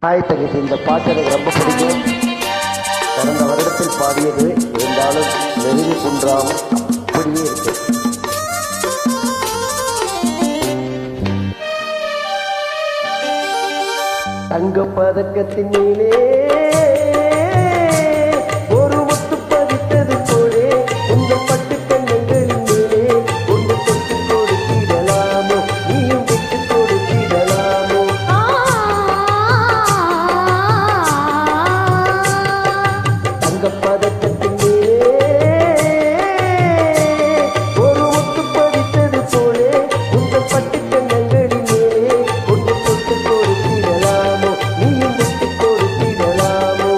Hi தங்கச்சி, இந்த பாட்டு எனக்கு ரொம்ப பிடிக்கும். கடந்த வருடத்தில் பாடியது, இருந்தாலும் மெருகு குன்றாமல் அப்படியே இருக்கு. தங்க பதக்கத்தின் மேலே ஒரு முத்து பதித்தது போலே உங்கள் பட்டு கண்ணங்களின் மேலே ஒன்று தொட்டு கொடுத்திடலாமோ, நீயும் விட்டு கொடுத்திடலாமோ. தங்க பதக்கத்தின் மேலே ஒரு முத்து பதித்தது போலே உங்கள் பட்டு கண்ணங்களின் மேலே ஒன்று தொட்டு கொடுத்திடலாமோ, நீயும் விட்டு கொடுத்திடலாமோ.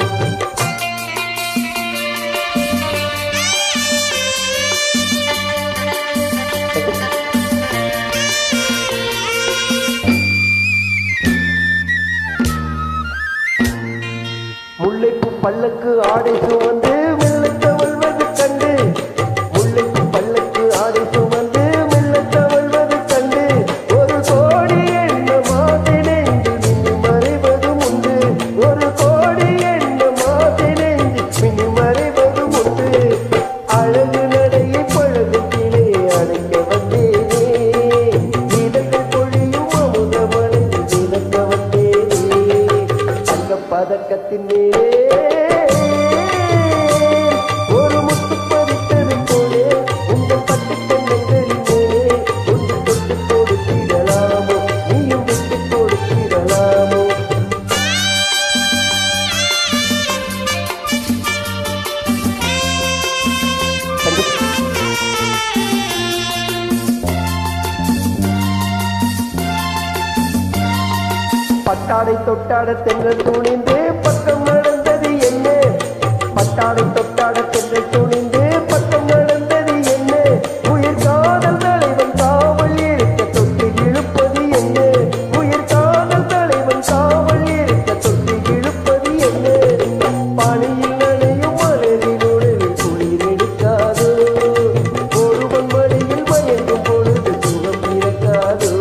முல்லைப்பூ பல்லக்கு ஆடை சுமந்து மெல்ல தவழ்வது கண்டு, முல்லைப்பூ பல்லக்கு ஆடை சுமந்து மெல்ல தவழ்வது கண்டு, ஒரு கோடி எண்ண மாதை நெஞ்சு மின்னி மறைவதும் உண்டு, ஒரு கோடி எண்ண மாதை நெஞ்சு மின்னி மறைவதும் உண்டு. அழகு நடையை பழகத்திலே அடைக்க வந்தேனே, இதழ்கள் பொழியும் அமுதமடைந்து மிதக்க வந்தேனே. தங்க பதக்கத்தின் மேலே ஒரு முத்து பதித்தது போலே உங்கள் பட்டு கண்ணங்களின் மேலே ஒன்று தொட்டு கொடுத்திடலாமோ, நீயும் விட்டு கொடுத்திடலாமோ. பட்டாடை தொட்டாட தென்றல் துணிந்து பக்கம் நடந்தது என்ன, பட்டாடை தொட்டாட தென்றல் துணிந்து பக்கம் நடந்தது என்ன, உயிர் காதல் தலைவன் காவல் இருக்க தொட்டு இழுப்பது என்ன, உயிர் காதல் தலைவன் காவல் இருக்க தொட்டு இழுப்பது என்ன. பணியில் நனையும் மலரின் உடலில் குளிர் எடுக்காதோ, ஒருவன் மடியில் மயங்கும் பொழுது சுகம் பிறக்காதோ.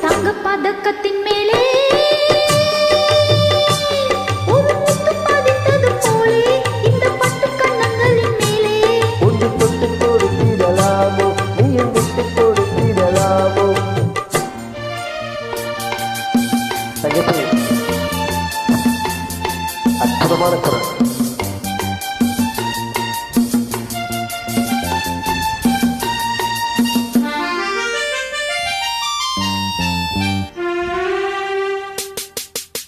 தங்க பதக்கத்தின் மேலே ஒன்று தொட்டு கொடுத்திடலாமோ, நீயும் விட்டு கொடுத்திடலாமோ. தங்கச்சி, அற்புதமான குரல்.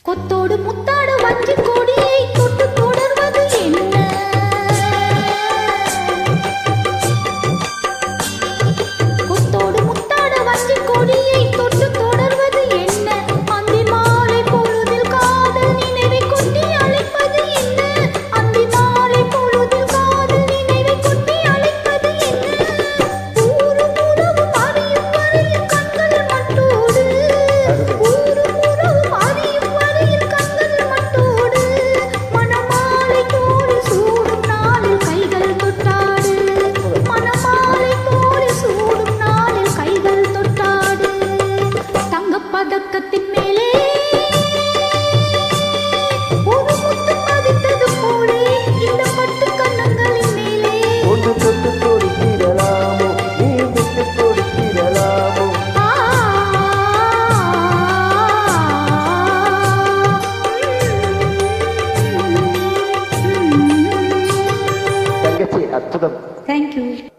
கொத்தோடு முத்தாடு வஞ்சி கொடியை தொட்டு தொடர்வது என்ன, கொத்தோடு முத்தாடு வஞ்சி கொடியை தொட்டு தொடர்வது என்ன, அந்தி மாலை பொழுதில் காதல் நினைவை கொட்டி அழைப்பது என்ன, அந்தி மாலை பொழுதில் காதல் நினைவை கொட்டி அழைப்பது என்ன. ஊரும் உறவும் அறியும் வரையில் கண்களில் மட்டோடு, ஊரும் உறவும் அறியும் வரையில் கண்களில் மட்டோடு, மணமாலை தோழி சூடும் நாளில் கைகள் தொட்டாடு, மணமாலை தோழி சூடும் நாளில் கைகள் தொட்டாடு. தங்கப் பதக்கத்தின் மேலே ஒரு முத்து பதித்தது போலே இந்த பட்டு கண்ணங்களின் மேலே ஒன்று தொட்டு கொடுத்திடலாமோ, நீயும் விட்டு கொடுத்திடலாமோ. தங்கச்சி, அற்புதம். Thank you.